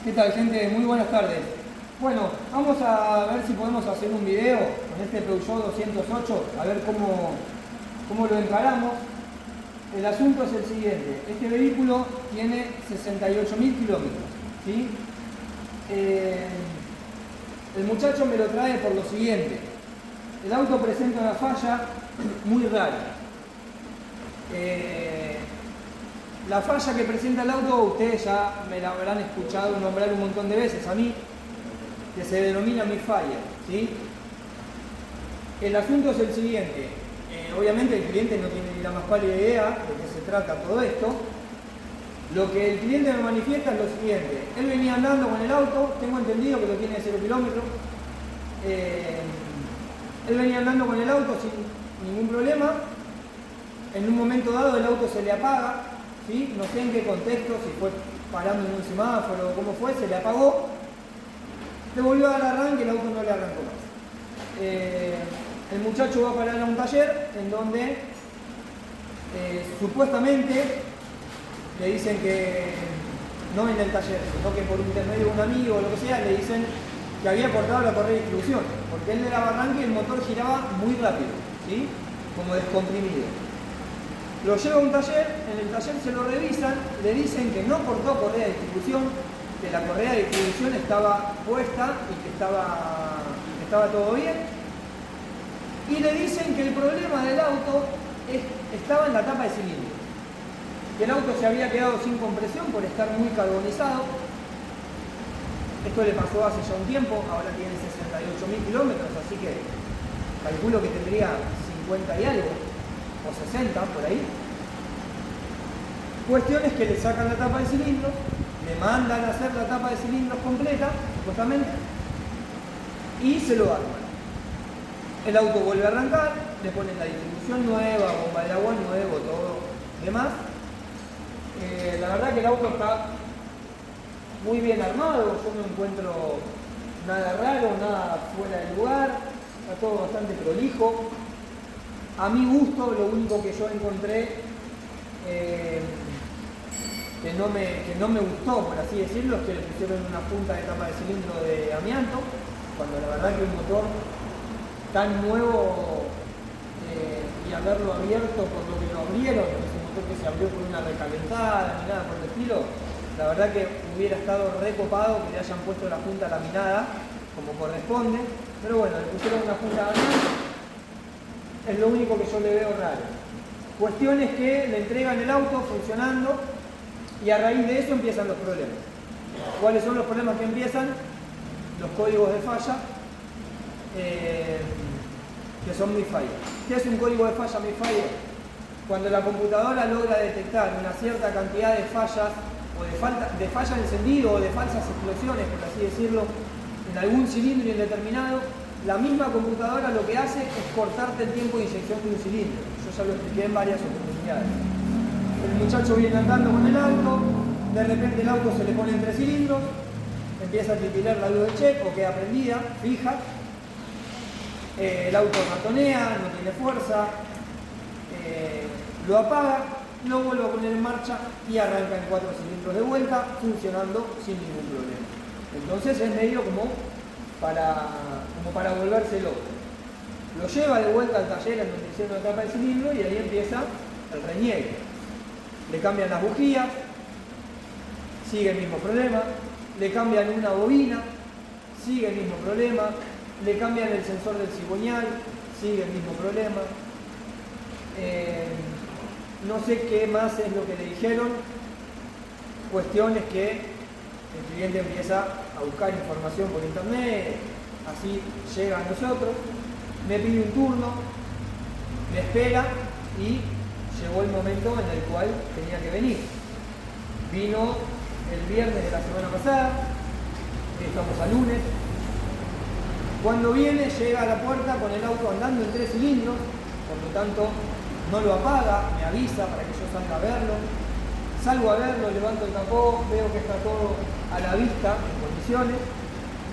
¿Qué tal, gente? Muy buenas tardes. Bueno, vamos a ver si podemos hacer un video con este Peugeot 208, a ver cómo lo encaramos. El asunto es el siguiente: este vehículo tiene 68.000 kilómetros, ¿sí? El muchacho me lo trae por lo siguiente: el auto presenta una falla muy rara. La falla que presenta el auto, ustedes ya me la habrán escuchado nombrar un montón de veces a mí, que se denomina misfire, ¿sí? El asunto es el siguiente: obviamente el cliente no tiene ni la más pálida idea de qué se trata todo esto. Lo que el cliente me manifiesta es lo siguiente: él venía andando con el auto, tengo entendido que lo tiene de 0 kilómetros, él venía andando con el auto sin ningún problema. En un momento dado el auto se le apaga, ¿sí? No sé en qué contexto, si fue parando en un semáforo o cómo fue, se le apagó, le volvió a dar arranque, el auto no le arrancó más. El muchacho va a parar a un taller en donde supuestamente le dicen que, no en el taller, sino que por intermedio de un amigo o lo que sea, le dicen que había cortado la correa de distribución, porque él le daba arranque y el motor giraba muy rápido, ¿sí? Como descomprimido. Lo lleva a un taller, en el taller se lo revisan, le dicen que no cortó correa de distribución, que la correa de distribución estaba puesta y que estaba todo bien. Y le dicen que el problema del auto estaba en la tapa de cilindro, que el auto se había quedado sin compresión por estar muy carbonizado. Esto le pasó hace ya un tiempo, ahora tiene 68.000 kilómetros, así que calculo que tendría 50 y algo, o 60 por ahí. Cuestión es que le sacan la tapa de cilindros, le mandan a hacer la tapa de cilindros completa, supuestamente, y se lo arman. El auto vuelve a arrancar, le ponen la distribución nueva, bomba de agua nuevo, todo demás. La verdad que el auto está muy bien armado, yo no encuentro nada raro, nada fuera de lugar, está todo bastante prolijo. A mi gusto, lo único que yo encontré que no me gustó, por así decirlo, es que le pusieron una punta de tapa de cilindro de amianto, cuando la verdad que un motor tan nuevo y haberlo abierto por lo que lo abrieron, es un motor que se abrió por una recalentada ni nada por el estilo, la verdad que hubiera estado recopado que le hayan puesto la punta laminada como corresponde, pero bueno, le pusieron una punta de amianto. Es lo único que yo le veo raro. Cuestión es que le entregan el auto funcionando y a raíz de eso empiezan los problemas. ¿Cuáles son los problemas que empiezan? Los códigos de falla, que son misfire. ¿Qué es un código de falla misfire? Cuando la computadora logra detectar una cierta cantidad de fallas o de falla de encendido o de falsas explosiones, por así decirlo, en algún cilindro indeterminado, la misma computadora lo que hace es cortarte el tiempo de inyección de un cilindro. Yo ya lo expliqué en varias oportunidades. El muchacho viene andando con el auto, de repente el auto se le pone en 3 cilindros, empieza a titilar la luz de check o queda prendida, fija, el auto ratonea, no tiene fuerza, lo apaga, lo vuelve a poner en marcha y arranca en 4 cilindros de vuelta, funcionando sin ningún problema. Entonces es medio como para volverse loco. Lo lleva de vuelta al taller en donde hicieron la tapa de cilindro y ahí empieza el reniegue. Le cambian las bujías, sigue el mismo problema, le cambian una bobina, sigue el mismo problema, le cambian el sensor del cigüeñal, sigue el mismo problema. No sé qué más es lo que le dijeron. Cuestión es que el cliente empieza a buscar información por internet, así llega a nosotros, me pide un turno, me espera y llegó el momento en el cual tenía que venir. Vino el viernes de la semana pasada, estamos a lunes. Cuando viene, llega a la puerta con el auto andando en 3 cilindros, por lo tanto no lo apaga, me avisa para que yo salga a verlo. Salgo a verlo, levanto el capó, veo que está todo a la vista, en condiciones.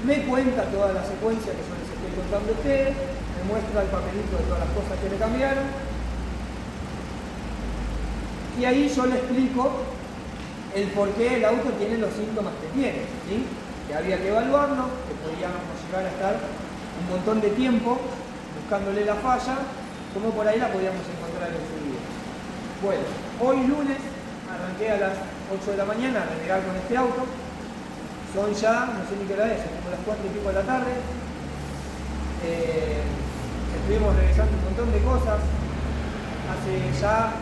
Me cuenta toda la secuencia que yo les estoy contando a ustedes, me muestra el papelito de todas las cosas que le cambiaron. Y ahí yo le explico el por qué el auto tiene los síntomas que tiene, ¿sí? Que había que evaluarlo, que podíamos llegar a estar un montón de tiempo buscándole la falla, como por ahí la podíamos encontrar en su día. Bueno, hoy lunes arranqué a las 8 de la mañana a renegar con este auto. Son ya, no sé ni qué hora es, son como las 4 y pico de la tarde. Estuvimos revisando un montón de cosas. Hace ya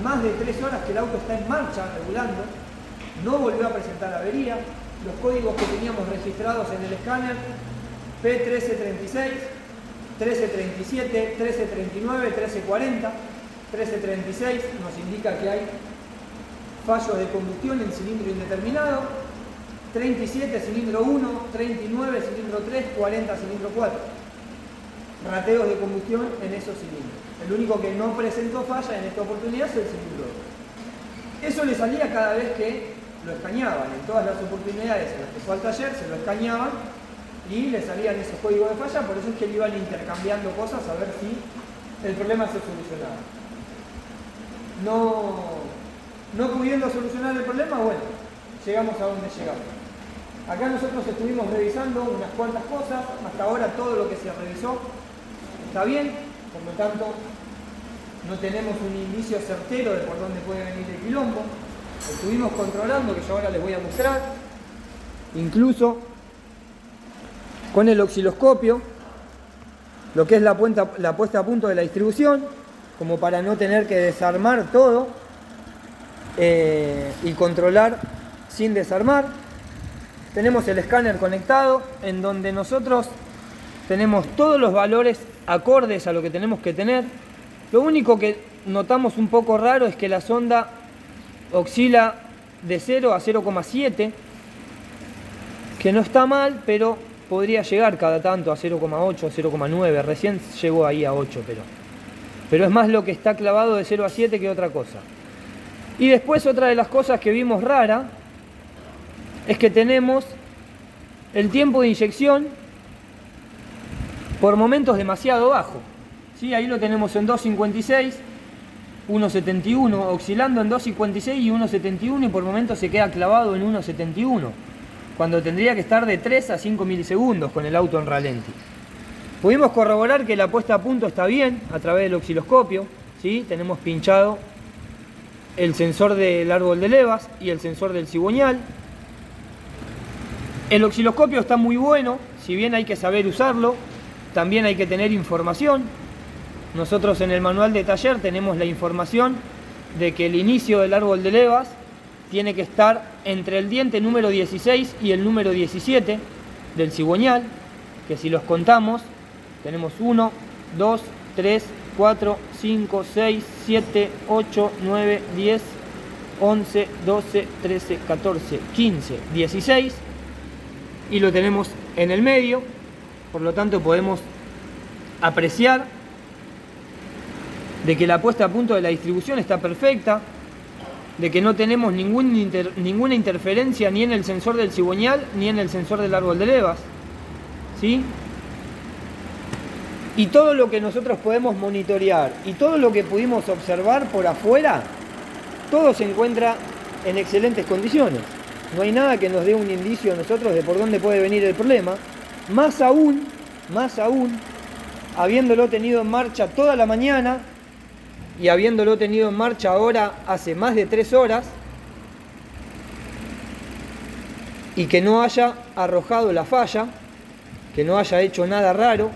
más de 3 horas que el auto está en marcha, regulando. No volvió a presentar avería. Los códigos que teníamos registrados en el escáner, P1336, 1337, 1339, 1340, 1336 nos indica que hay fallos de combustión en cilindro indeterminado, 37 cilindro 1, 39 cilindro 3, 40 cilindro 4. Rateos de combustión en esos cilindros. El único que no presentó falla en esta oportunidad es el cilindro 2. Eso le salía cada vez que lo escaneaban. En todas las oportunidades en las que fue al taller se lo escaneaban y le salían esos códigos de falla, por eso es que le iban intercambiando cosas a ver si el problema se solucionaba. No pudiendo solucionar el problema, bueno, llegamos a donde llegamos. Acá nosotros estuvimos revisando unas cuantas cosas, hasta ahora todo lo que se revisó está bien, por lo tanto no tenemos un indicio certero de por dónde puede venir el quilombo. Estuvimos controlando, que yo ahora les voy a mostrar, incluso con el osciloscopio, lo que es la puesta a punto de la distribución, como para no tener que desarmar todo y controlar sin desarmar. Tenemos el escáner conectado, en donde nosotros tenemos todos los valores acordes a lo que tenemos que tener. Lo único que notamos un poco raro es que la sonda oscila de 0 a 0,7, que no está mal, pero podría llegar cada tanto a 0,8, 0,9, recién llegó ahí a 8, pero es más lo que está clavado de 0 a 7 que otra cosa. Y después otra de las cosas que vimos rara es que tenemos el tiempo de inyección por momentos demasiado bajo. ¿Sí? Ahí lo tenemos en 2.56, 1.71, oscilando en 2.56 y 1.71, y por momentos se queda clavado en 1.71, cuando tendría que estar de 3 a 5 milisegundos con el auto en ralenti. Pudimos corroborar que la puesta a punto está bien a través del osciloscopio, ¿sí? Tenemos pinchado el sensor del árbol de levas y el sensor del cigüeñal. El osciloscopio está muy bueno, si bien hay que saber usarlo, también hay que tener información. Nosotros en el manual de taller tenemos la información de que el inicio del árbol de levas tiene que estar entre el diente número 16 y el número 17 del cigüeñal, que si los contamos, tenemos 1, 2, 3, 4, 5, 6, 7, 8, 9, 10, 11, 12, 13, 14, 15, 16, y lo tenemos en el medio, por lo tanto podemos apreciar de que la puesta a punto de la distribución está perfecta, de que no tenemos ninguna interferencia ni en el sensor del cigüeñal ni en el sensor del árbol de levas, ¿sí? Y todo lo que nosotros podemos monitorear y todo lo que pudimos observar por afuera, todo se encuentra en excelentes condiciones. No hay nada que nos dé un indicio a nosotros de por dónde puede venir el problema, más aún, habiéndolo tenido en marcha toda la mañana y habiéndolo tenido en marcha ahora hace más de 3 horas, y que no haya arrojado la falla, que no haya hecho nada raro,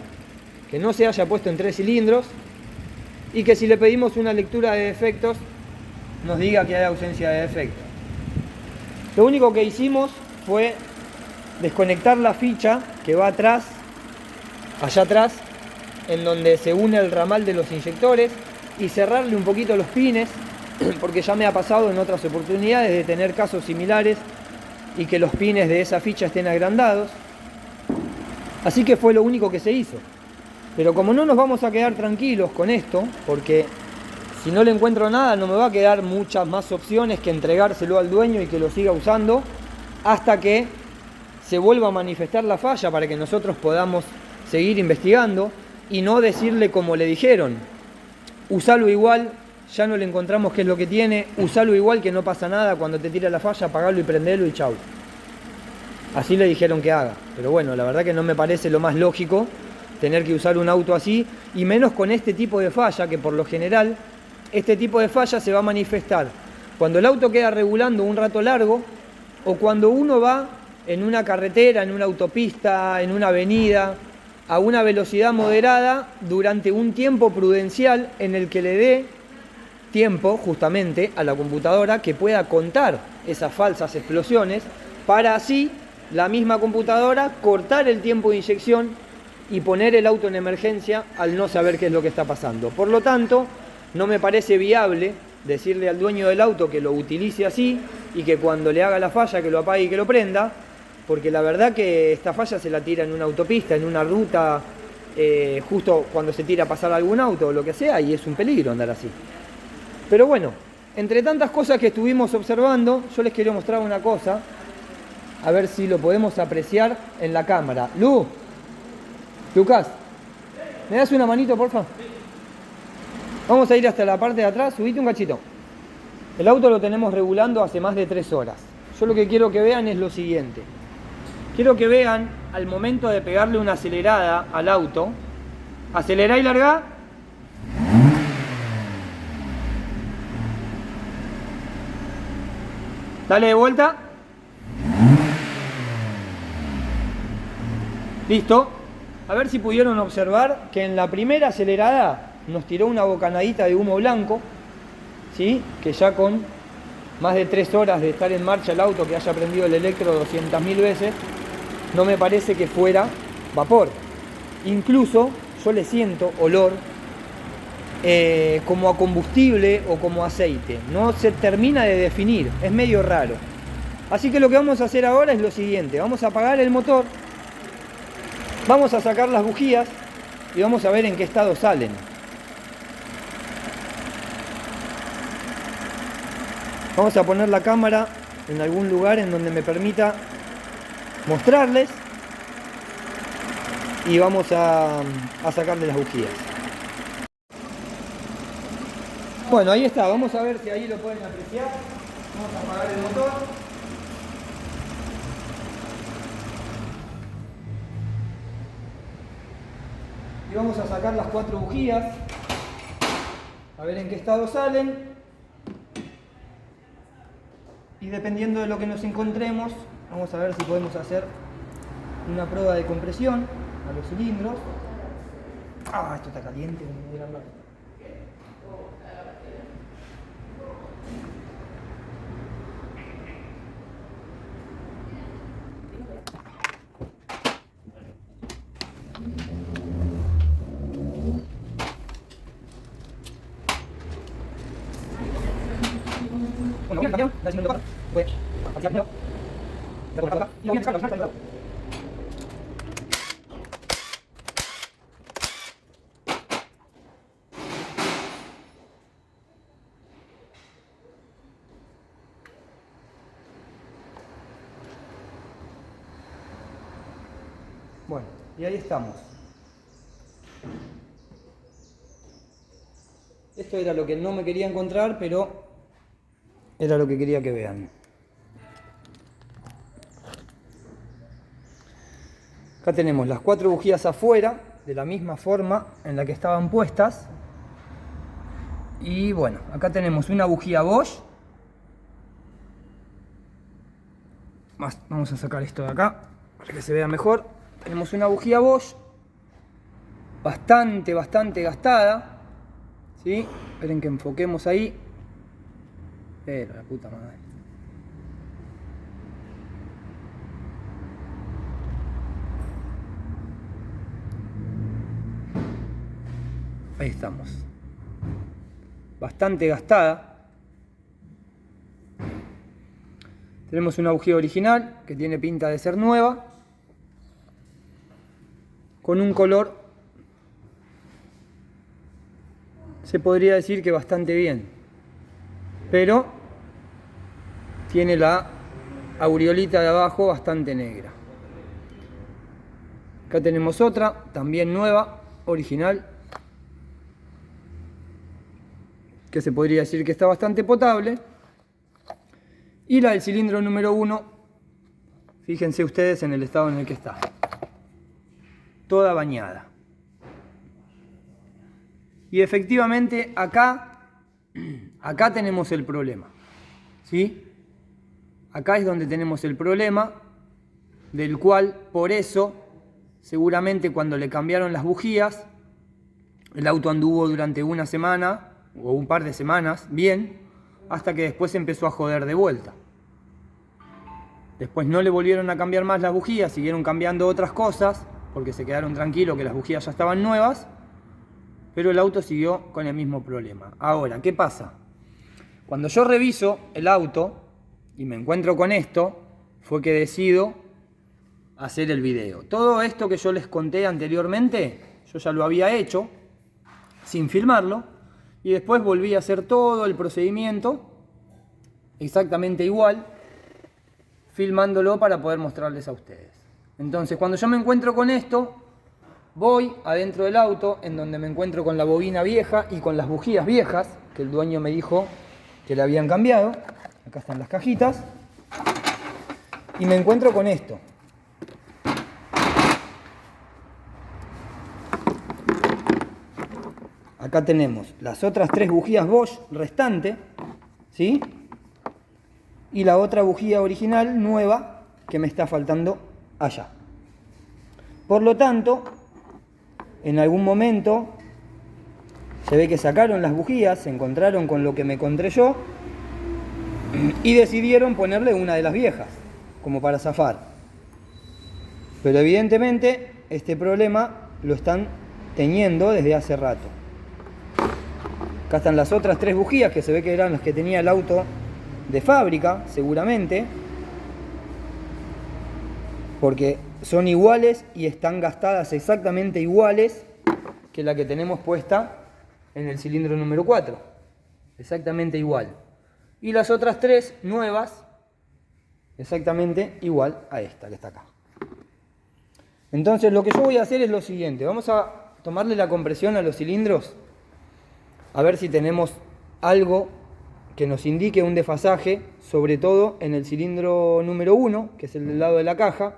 que no se haya puesto en 3 cilindros, y que si le pedimos una lectura de defectos nos diga que hay ausencia de defectos. Lo único que hicimos fue desconectar la ficha que va atrás, allá atrás, en donde se une el ramal de los inyectores, y cerrarle un poquito los pines, porque ya me ha pasado en otras oportunidades de tener casos similares y que los pines de esa ficha estén agrandados. Así que fue lo único que se hizo. Pero como no nos vamos a quedar tranquilos con esto, porque si no le encuentro nada no me va a quedar muchas más opciones que entregárselo al dueño y que lo siga usando hasta que se vuelva a manifestar la falla, para que nosotros podamos seguir investigando y no decirle como le dijeron: usalo igual ya no le encontramos qué es lo que tiene, usalo igual que no pasa nada, cuando te tira la falla, apagalo y prendelo y chau. Así le dijeron que haga, pero bueno, la verdad que no me parece lo más lógico tener que usar un auto así, y menos con este tipo de falla, que por lo general, este tipo de falla se va a manifestar cuando el auto queda regulando un rato largo, o cuando uno va en una carretera, en una autopista, en una avenida, a una velocidad moderada durante un tiempo prudencial en el que le dé tiempo justamente a la computadora que pueda contar esas falsas explosiones para así la misma computadora cortar el tiempo de inyección y poner el auto en emergencia al no saber qué es lo que está pasando. Por lo tanto, no me parece viable decirle al dueño del auto que lo utilice así y que cuando le haga la falla que lo apague y que lo prenda, porque la verdad que esta falla se la tira en una autopista, en una ruta, justo cuando se tira a pasar algún auto o lo que sea, y es un peligro andar así. Pero bueno, entre tantas cosas que estuvimos observando, yo les quería mostrar una cosa, a ver si lo podemos apreciar en la cámara. Lucas, ¿me das una manito, porfa? Vamos a ir hasta la parte de atrás, subite un cachito. El auto lo tenemos regulando hace más de 3 horas. Yo lo que quiero que vean es lo siguiente. Quiero que vean al momento de pegarle una acelerada al auto. Acelerá y largá. Dale de vuelta. Listo. A ver si pudieron observar que en la primera acelerada nos tiró una bocanadita de humo blanco, ¿sí? Que ya con más de 3 horas de estar en marcha el auto, que haya prendido el electro 200.000 veces, no me parece que fuera vapor. Incluso yo le siento olor como a combustible o como aceite. No se termina de definir, es medio raro. Así que lo que vamos a hacer ahora es lo siguiente. Vamos a apagar el motor, vamos a sacar las bujías y vamos a ver en qué estado salen. Vamos a poner la cámara en algún lugar en donde me permita mostrarles y vamos a sacarle las bujías. Bueno, ahí está, vamos a ver si ahí lo pueden apreciar. Vamos a apagar el motor. Y vamos a sacar las 4 bujías, a ver en qué estado salen. Y dependiendo de lo que nos encontremos, vamos a ver si podemos hacer una prueba de compresión a los cilindros. Ah, esto está caliente. Bueno, bien, campeón, dale 5 minutos. Voy a vaciar primero. Voy a colocar acá. Y lo voy a sacar. Bueno, y ahí estamos. Esto era lo que no me quería encontrar, pero era lo que quería que vean. Acá tenemos las 4 bujías afuera, de la misma forma en la que estaban puestas. Y bueno, acá tenemos una bujía Bosch. Vamos a sacar esto de acá para que se vea mejor. Tenemos una bujía Bosch bastante gastada, ¿sí? Esperen que enfoquemos ahí. Pero la puta madre. Ahí estamos. Bastante gastada. Tenemos una bujía original que tiene pinta de ser nueva, con un color, se podría decir que bastante bien, pero tiene la aureolita de abajo bastante negra. Acá tenemos otra, también nueva, original, que se podría decir que está bastante potable. Y la del cilindro número 1, fíjense ustedes en el estado en el que está. Toda bañada. Y efectivamente acá tenemos el problema. ¿Sí? Acá es donde tenemos el problema, del cual, por eso, seguramente cuando le cambiaron las bujías, el auto anduvo durante una semana o un par de semanas bien, hasta que después empezó a joder de vuelta. Después no le volvieron a cambiar más las bujías, siguieron cambiando otras cosas, porque se quedaron tranquilos que las bujías ya estaban nuevas, pero el auto siguió con el mismo problema. Ahora, ¿qué pasa? Cuando yo reviso el auto y me encuentro con esto, fue que decido hacer el video. Todo esto que yo les conté anteriormente, yo ya lo había hecho, sin filmarlo, y después volví a hacer todo el procedimiento, exactamente igual, filmándolo para poder mostrarles a ustedes. Entonces, cuando yo me encuentro con esto, voy adentro del auto, en donde me encuentro con la bobina vieja y con las bujías viejas, que el dueño me dijo que le habían cambiado. Acá están las cajitas. Y me encuentro con esto. Acá tenemos las otras 3 bujías Bosch restantes, ¿sí? Y la otra bujía original nueva que me está faltando allá. Por lo tanto, en algún momento se ve que sacaron las bujías, se encontraron con lo que me encontré yo y decidieron ponerle una de las viejas, como para zafar. Pero evidentemente este problema lo están teniendo desde hace rato. Acá están las otras 3 bujías que se ve que eran las que tenía el auto de fábrica, seguramente, porque son iguales y están gastadas exactamente iguales que la que tenemos puesta en el cilindro número 4. Exactamente igual. Y las otras 3 nuevas, exactamente igual a esta que está acá. Entonces lo que yo voy a hacer es lo siguiente. Vamos a tomarle la compresión a los cilindros, a ver si tenemos algo que nos indique un desfasaje, sobre todo en el cilindro número 1, que es el del lado de la caja.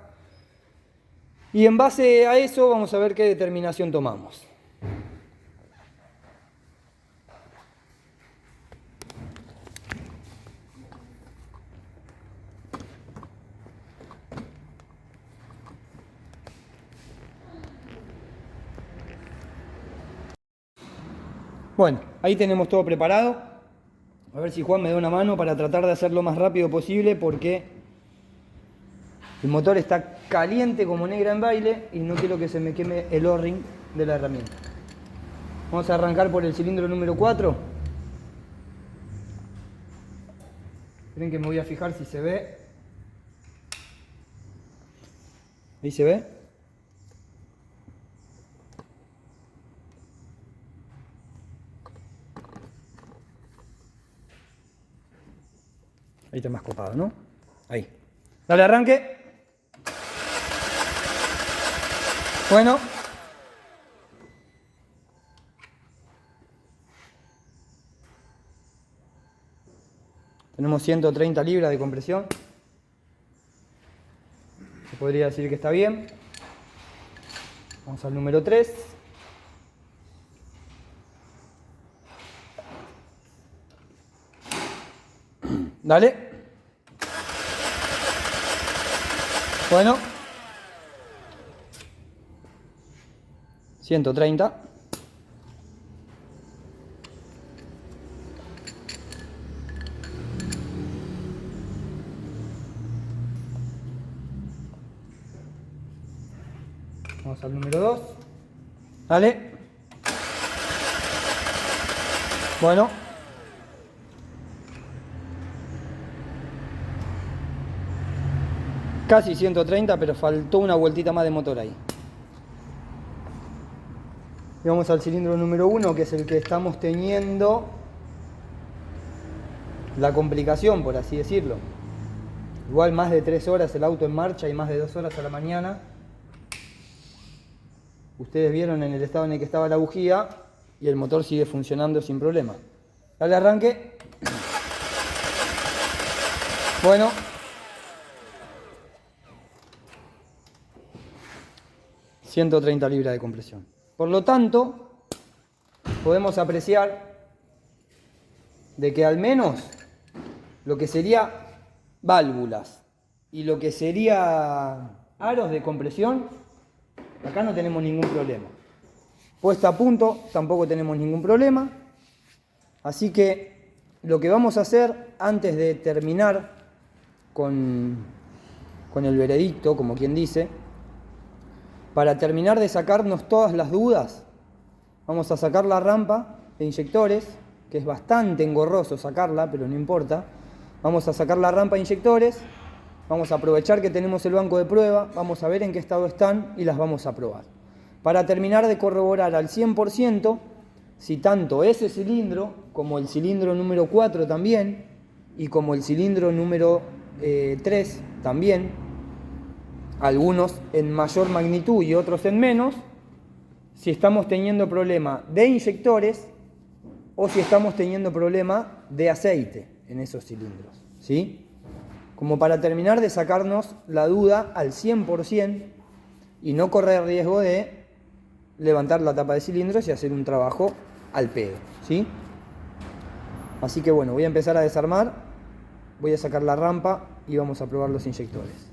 Y en base a eso vamos a ver qué determinación tomamos. Bueno, ahí tenemos todo preparado. A ver si Juan me da una mano para tratar de hacerlo lo más rápido posible, porque el motor está caliente como negra en baile y no quiero que se me queme el O-ring de la herramienta. Vamos a arrancar por el cilindro número 4. Esperen que me voy a fijar si se ve. ¿Ahí se ve? Ahí está más copado, ¿no? Ahí. Dale arranque. Bueno. Tenemos 130 libras de compresión. Se podría decir que está bien. Vamos al número 3. Dale. Bueno. 130. Vamos al número 2. Dale. Bueno. Casi 130, pero faltó una vueltita más de motor ahí. Y vamos al cilindro número 1, que es el que estamos teniendo la complicación, por así decirlo. Igual más de 3 horas el auto en marcha y más de 2 horas a la mañana. Ustedes vieron en el estado en el que estaba la bujía y el motor sigue funcionando sin problema. Dale arranque. Bueno. ...130 libras de compresión. Por lo tanto, podemos apreciar de que al menos lo que sería válvulas y lo que sería aros de compresión, acá no tenemos ningún problema. Puesta a punto, tampoco tenemos ningún problema. Así que lo que vamos a hacer antes de terminar con el veredicto, como quien dice, para terminar de sacarnos todas las dudas, vamos a sacar la rampa de inyectores, que es bastante engorroso sacarla, pero no importa. Vamos a sacar la rampa de inyectores, vamos a aprovechar que tenemos el banco de prueba, vamos a ver en qué estado están y las vamos a probar. Para terminar de corroborar al 100% si tanto ese cilindro, como el cilindro número 4 también, y como el cilindro número 3 también, algunos en mayor magnitud y otros en menos, si estamos teniendo problema de inyectores o si estamos teniendo problema de aceite en esos cilindros, ¿sí? Como para terminar de sacarnos la duda al 100% y no correr riesgo de levantar la tapa de cilindros y hacer un trabajo al pedo, ¿sí? Así que bueno, voy a empezar a desarmar, voy a sacar la rampa y vamos a probar los inyectores.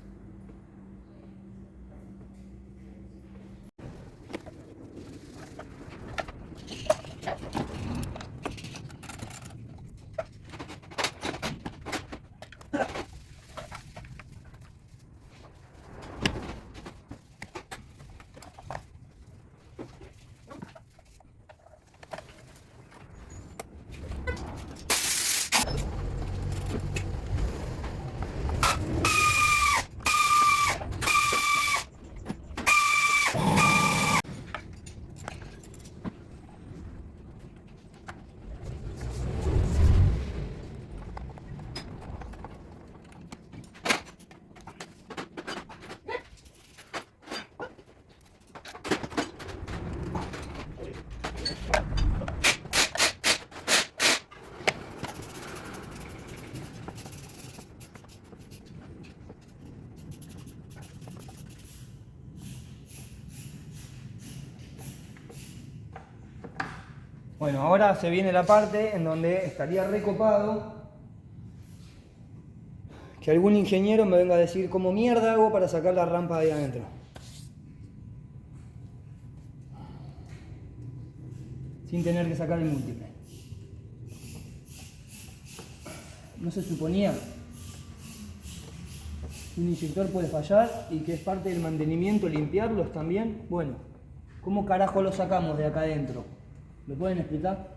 Bueno, ahora se viene la parte en donde estaría recopado que algún ingeniero me venga a decir cómo mierda hago para sacar la rampa de ahí adentro. Sin tener que sacar el múltiple. ¿No se suponía que un inyector puede fallar y que es parte del mantenimiento limpiarlos también? Bueno, ¿cómo carajo lo sacamos de acá adentro? ¿Me pueden explicar?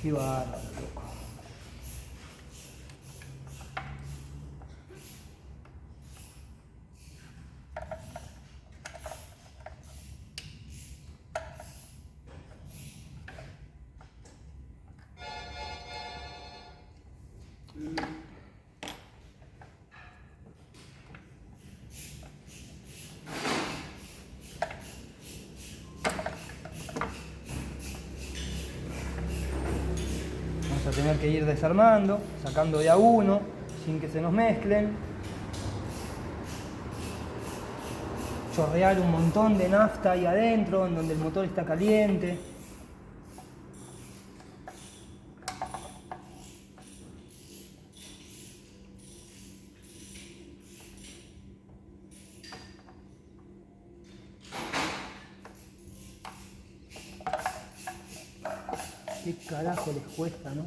Qué bárbaro, loco. Vamos a tener que ir desarmando, sacando de a uno, sin que se nos mezclen. Chorrear un montón de nafta ahí adentro, en donde el motor está caliente. ¿Qué carajo les cuesta, no?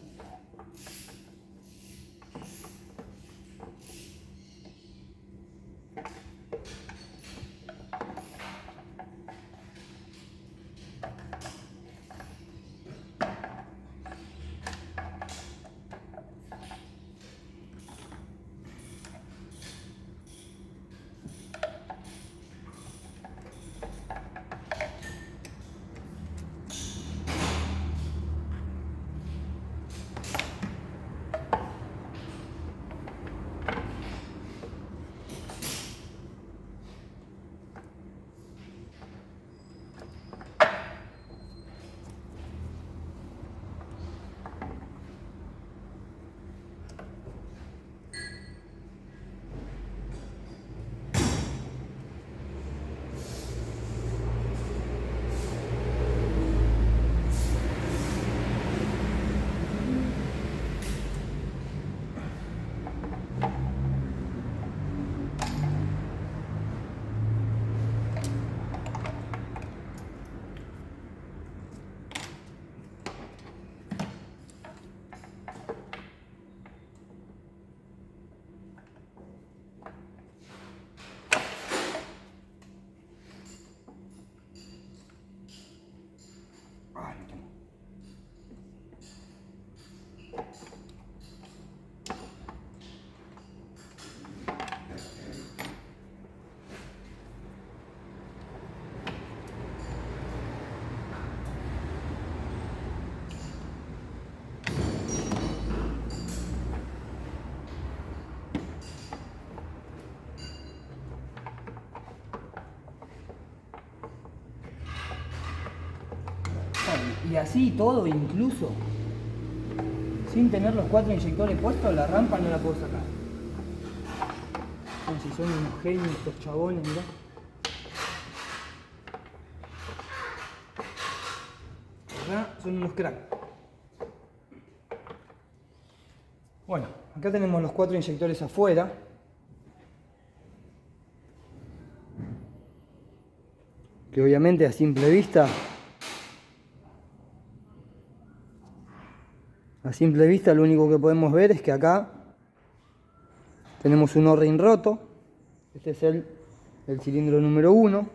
Y así todo, incluso sin tener los 4 inyectores puestos, la rampa no la puedo sacar. Como si son unos genios estos chabones, mirá. Acá son unos cracks. Bueno, acá tenemos los 4 inyectores afuera. Que obviamente a simple vista lo único que podemos ver es que acá tenemos un O-ring roto. Este es el cilindro número 1.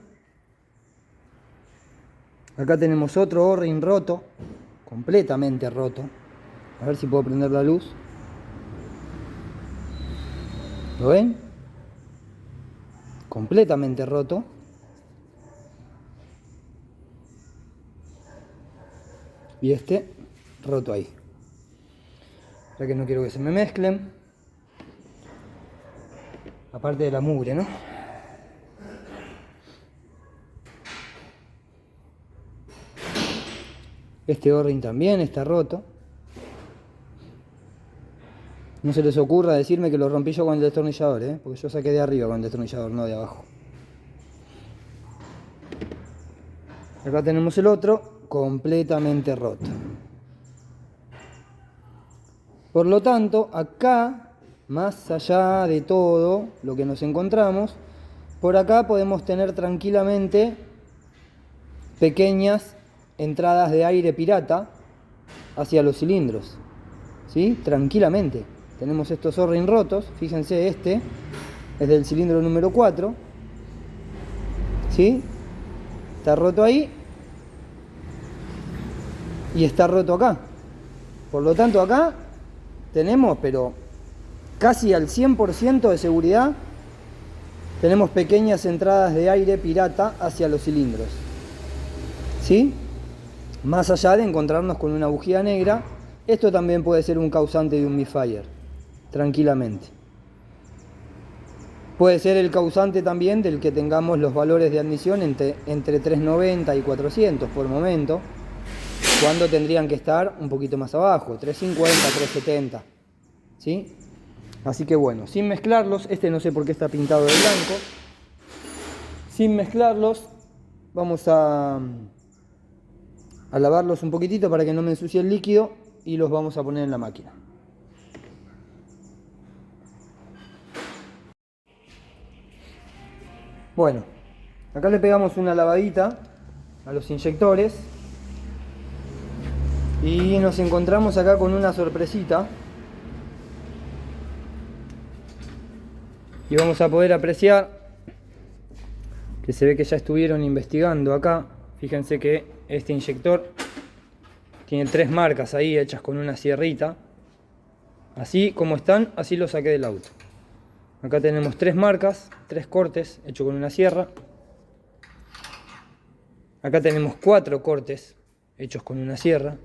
Acá tenemos otro O-ring roto, completamente roto. A ver si puedo prender la luz. ¿Lo ven? Completamente roto. Y este roto ahí. Ya que no quiero que se me mezclen. Aparte de la mugre, ¿no? Este O-ring también está roto. No se les ocurra decirme que lo rompí yo con el destornillador, ¿eh? Porque yo saqué de arriba con el destornillador, no de abajo. Acá tenemos el otro, completamente roto. Por lo tanto, acá, más allá de todo lo que nos encontramos, por acá podemos tener tranquilamente pequeñas entradas de aire pirata hacia los cilindros, ¿sí? Tranquilamente. Tenemos estos O-ring rotos, fíjense, este es del cilindro número 4, ¿sí? Está roto ahí y está roto acá. Por lo tanto acá tenemos, pero casi al 100% de seguridad, tenemos pequeñas entradas de aire pirata hacia los cilindros, ¿sí? Más allá de encontrarnos con una bujía negra, esto también puede ser un causante de un misfire, tranquilamente. Puede ser el causante también del que tengamos los valores de admisión entre 390 y 400 por momento, cuando tendrían que estar un poquito más abajo, 350, 370, ¿sí? Así que bueno, sin mezclarlos, este no sé por qué está pintado de blanco, sin mezclarlos vamos a lavarlos un poquitito para que no me ensucie el líquido y los vamos a poner en la máquina. Bueno, acá le pegamos una lavadita a los inyectores y nos encontramos acá con una sorpresita. Y vamos a poder apreciar que se ve que ya estuvieron investigando acá. Fíjense que este inyector tiene 3 marcas ahí hechas con una sierrita. Así como están, así lo saqué del auto. Acá tenemos 3 marcas, 3 cortes hechos con una sierra. Acá tenemos 4 cortes hechos con una sierra.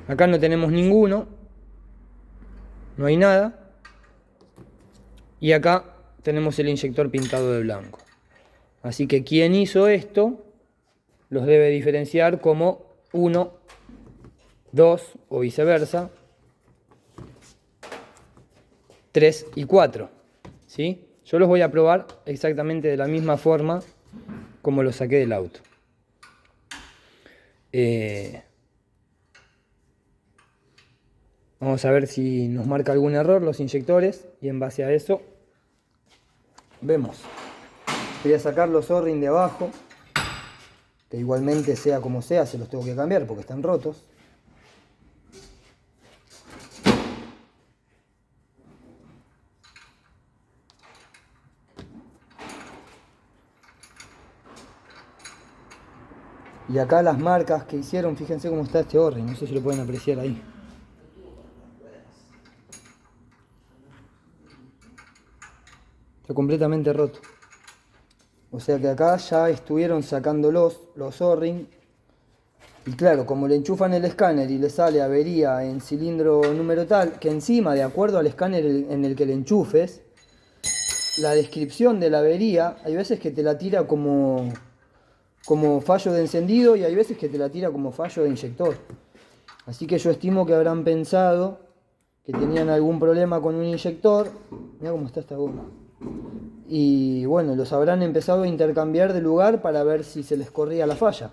Acá no tenemos ninguno, no hay nada. Y acá tenemos el inyector pintado de blanco. Así que quien hizo esto los debe diferenciar como 1, 2 o viceversa, 3 y 4, ¿sí? Yo los voy a probar exactamente de la misma forma como los saqué del auto. Vamos a ver si nos marca algún error los inyectores y en base a eso vemos. Voy a sacar los O-ring de abajo, que igualmente sea como sea se los tengo que cambiar porque están rotos. Y acá las marcas que hicieron, fíjense cómo está este O-ring, no sé si lo pueden apreciar ahí. Está completamente roto. O sea que acá ya estuvieron sacando los O-ring. Y claro, como le enchufan el escáner y le sale avería en cilindro número tal, que encima, de acuerdo al escáner en el que le enchufes, la descripción de la avería, hay veces que te la tira como como fallo de encendido y hay veces que te la tira como fallo de inyector. Así que yo estimo que habrán pensado que tenían algún problema con un inyector. Mirá cómo está esta goma. Y bueno, los habrán empezado a intercambiar de lugar para ver si se les corría la falla.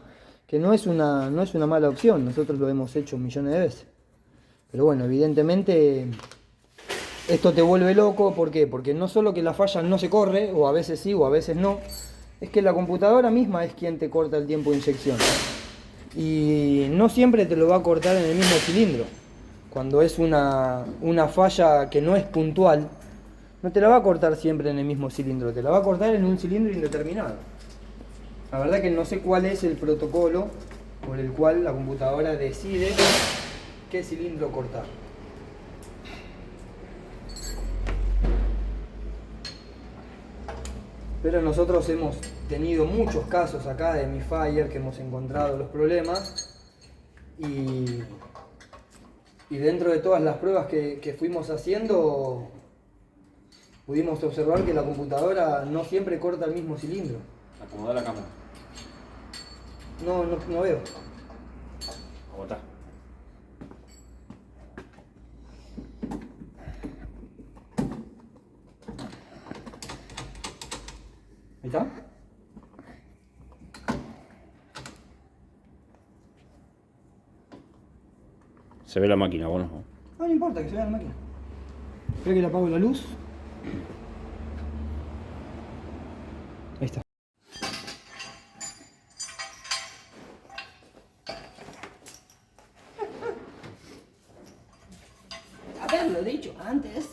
Que no es una mala opción, nosotros lo hemos hecho millones de veces. Pero bueno, evidentemente esto te vuelve loco. ¿Por qué? Porque no solo que la falla no se corre, o a veces sí, o a veces no, es que la computadora misma es quien te corta el tiempo de inyección. Y no siempre te lo va a cortar en el mismo cilindro. Cuando es una falla que no es puntual, no te la va a cortar siempre en el mismo cilindro, te la va a cortar en un cilindro indeterminado. La verdad que no sé cuál es el protocolo por el cual la computadora decide qué cilindro cortar. Pero nosotros hemos tenido muchos casos acá de misfire que hemos encontrado los problemas y dentro de todas las pruebas que fuimos haciendo pudimos observar que la computadora no siempre corta el mismo cilindro. Acomoda la cámara. No veo. Aguantá. ¿Ahí está? Se ve la máquina, bueno. No importa que se vea la máquina. Espera que le apago la luz. Ahí está. Haberlo dicho antes.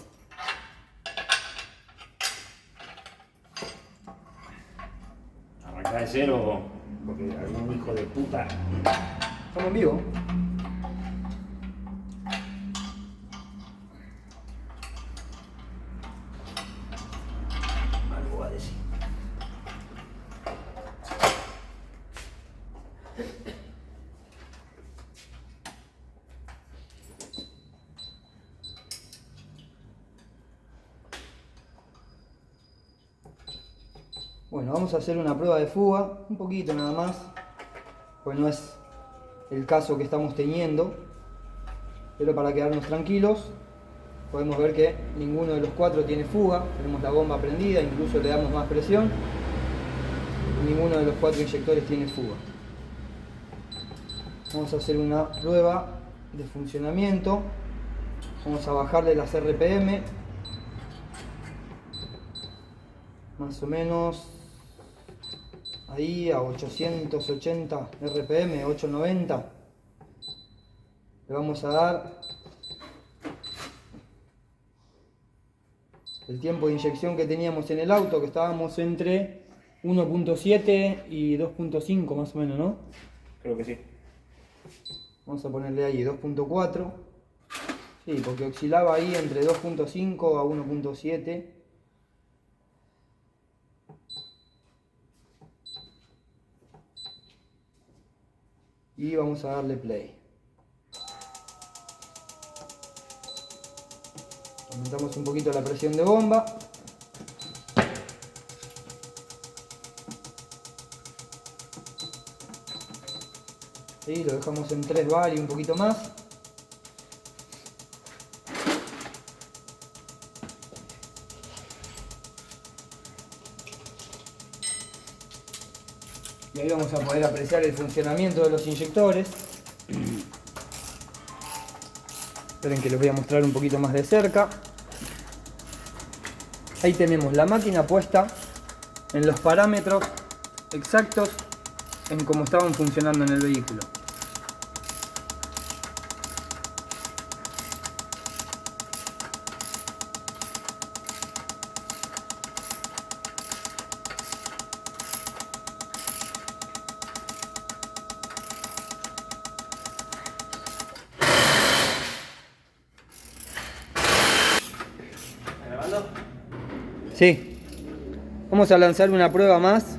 Arrancá de cero, porque algún hijo de puta. Estamos en vivo. Algo va a decir. Bueno, vamos a hacer una prueba de fuga, un poquito nada más, pues no es el caso que estamos teniendo, pero para quedarnos tranquilos, podemos ver que ninguno de los cuatro tiene fuga, tenemos la bomba prendida, incluso le damos más presión, y ninguno de los cuatro inyectores tiene fuga. Vamos a hacer una prueba de funcionamiento, vamos a bajarle las RPM, más o menos ahí a 880 RPM, 890. Le vamos a dar el tiempo de inyección que teníamos en el auto, que estábamos entre 1.7 y 2.5 más o menos, ¿no? Creo que sí. Vamos a ponerle ahí 2.4. Sí, porque oscilaba ahí entre 2.5 a 1.7. Y vamos a darle play. Aumentamos un poquito la presión de bomba. Y lo dejamos en 3 bar y un poquito más. Y ahí vamos a poder apreciar el funcionamiento de los inyectores. Esperen que los voy a mostrar un poquito más de cerca. Ahí tenemos la máquina puesta en los parámetros exactos en cómo estaban funcionando en el vehículo. ¿Grabando? Sí. Vamos a lanzar una prueba más.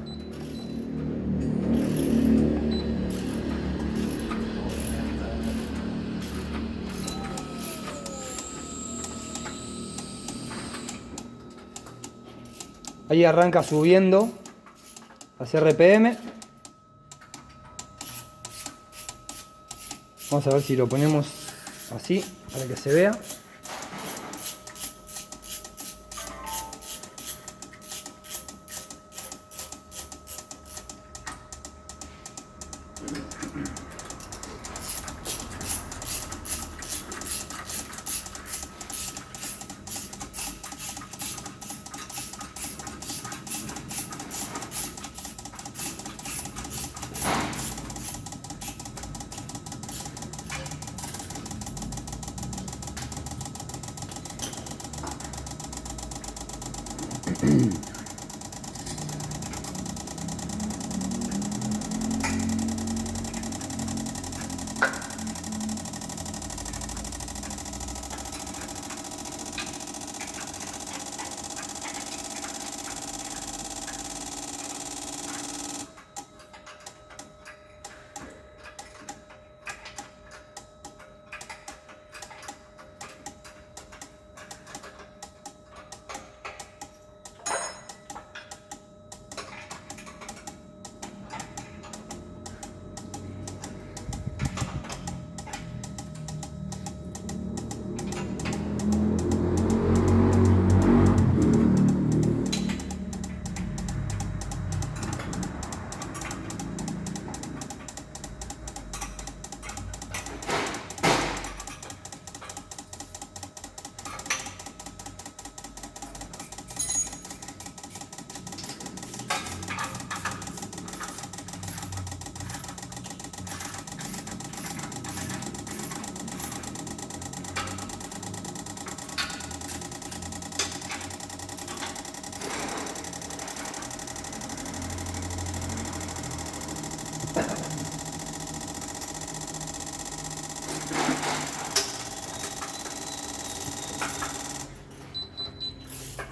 Ahí arranca subiendo las RPM. Vamos a ver si lo ponemos así para que se vea.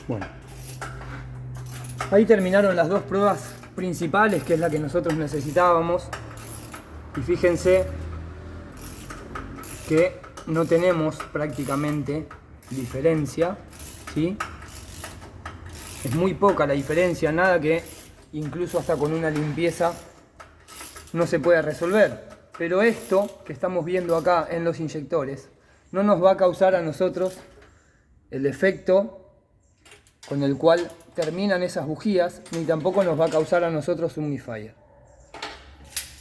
Bueno, ahí terminaron las dos pruebas principales, que es la que nosotros necesitábamos. Y fíjense que no tenemos prácticamente diferencia, ¿sí? Es muy poca la diferencia, nada que incluso hasta con una limpieza no se pueda resolver. Pero esto que estamos viendo acá en los inyectores no nos va a causar a nosotros el efecto con el cual terminan esas bujías, ni tampoco nos va a causar a nosotros un misfire.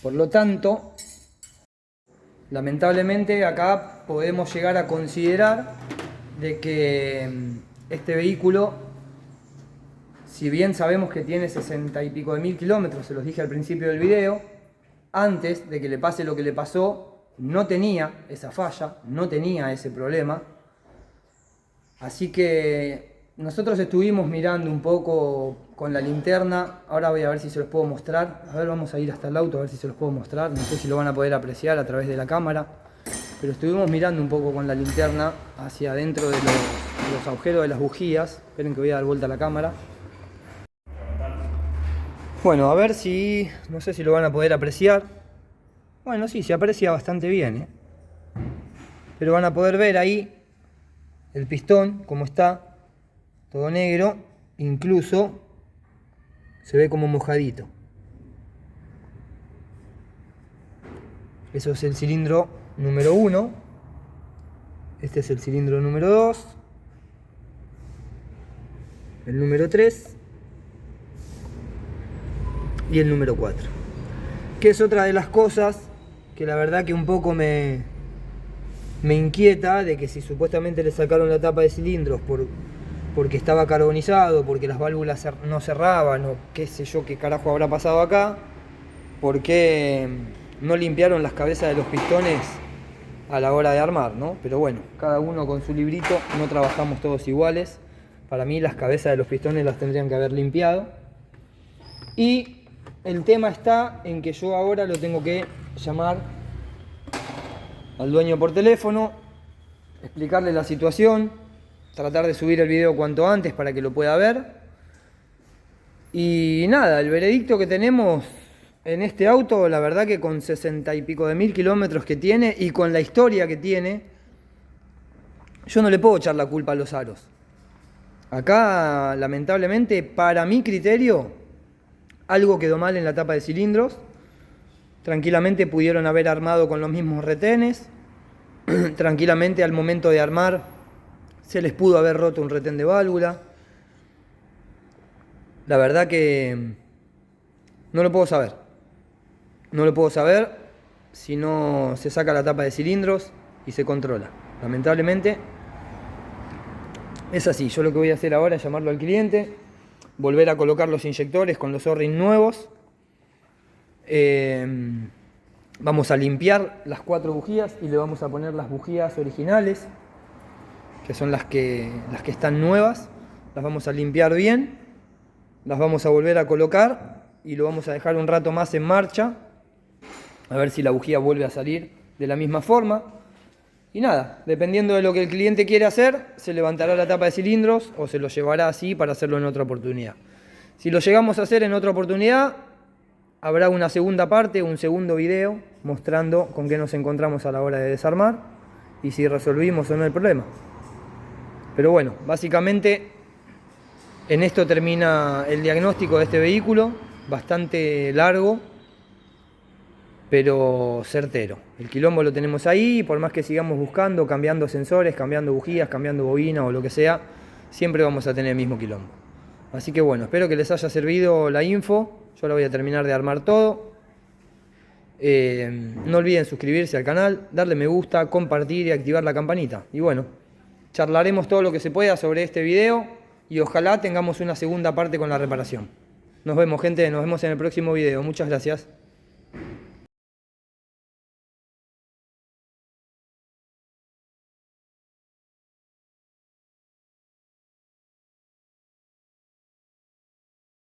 Por lo tanto, lamentablemente acá podemos llegar a considerar de que este vehículo, si bien sabemos que tiene 60 y pico de mil kilómetros, se los dije al principio del video, antes de que le pase lo que le pasó, no tenía esa falla, no tenía ese problema. Así que nosotros estuvimos mirando un poco con la linterna. Ahora voy a ver si se los puedo mostrar. A ver, vamos a ir hasta el auto a ver si se los puedo mostrar. No sé si lo van a poder apreciar a través de la cámara. Pero estuvimos mirando un poco con la linterna hacia adentro de los agujeros de las bujías. Esperen que voy a dar vuelta a la cámara. Bueno, a ver si... no sé si lo van a poder apreciar. Bueno, sí, se aprecia bastante bien, ¿eh? Pero van a poder ver ahí el pistón, como está. Todo negro, incluso se ve como mojadito. Eso es el cilindro número 1. Este es el cilindro número 2. El número 3. Y el número 4. Que es otra de las cosas que la verdad que un poco me inquieta, de que si supuestamente le sacaron la tapa de cilindros porque estaba carbonizado, porque las válvulas no cerraban, o qué sé yo qué carajo habrá pasado acá, ¿por qué no limpiaron las cabezas de los pistones a la hora de armar, ¿no? Pero bueno, cada uno con su librito, no trabajamos todos iguales. Para mí las cabezas de los pistones las tendrían que haber limpiado. Y el tema está en que yo ahora lo tengo que llamar al dueño por teléfono, explicarle la situación, tratar de subir el video cuanto antes para que lo pueda ver. Y nada, el veredicto que tenemos en este auto, la verdad que con 60 y pico de mil kilómetros que tiene y con la historia que tiene, yo no le puedo echar la culpa a los aros. Acá, lamentablemente, para mi criterio, algo quedó mal en la tapa de cilindros. Tranquilamente pudieron haber armado con los mismos retenes. Tranquilamente al momento de armar se les pudo haber roto un retén de válvula. La verdad que no lo puedo saber. No lo puedo saber si no se saca la tapa de cilindros y se controla. Lamentablemente es así. Yo lo que voy a hacer ahora es llamarlo al cliente, volver a colocar los inyectores con los O-ring nuevos. Vamos a limpiar las 4 bujías y le vamos a poner las bujías originales, que son las que están nuevas. Las vamos a limpiar bien, las vamos a volver a colocar y lo vamos a dejar un rato más en marcha, a ver si la bujía vuelve a salir de la misma forma. Y nada, dependiendo de lo que el cliente quiere hacer, se levantará la tapa de cilindros o se lo llevará así para hacerlo en otra oportunidad. Si lo llegamos a hacer en otra oportunidad, habrá una segunda parte, un segundo video mostrando con qué nos encontramos a la hora de desarmar y si resolvimos o no el problema. Pero bueno, básicamente en esto termina el diagnóstico de este vehículo, bastante largo, pero certero. El quilombo lo tenemos ahí y por más que sigamos buscando, cambiando sensores, cambiando bujías, cambiando bobina o lo que sea, siempre vamos a tener el mismo quilombo. Así que bueno, espero que les haya servido la info. Yo la voy a terminar de armar todo. No olviden suscribirse al canal, darle me gusta, compartir y activar la campanita. Y bueno, charlaremos todo lo que se pueda sobre este video y ojalá tengamos una segunda parte con la reparación. Nos vemos, gente, nos vemos en el próximo video. Muchas gracias.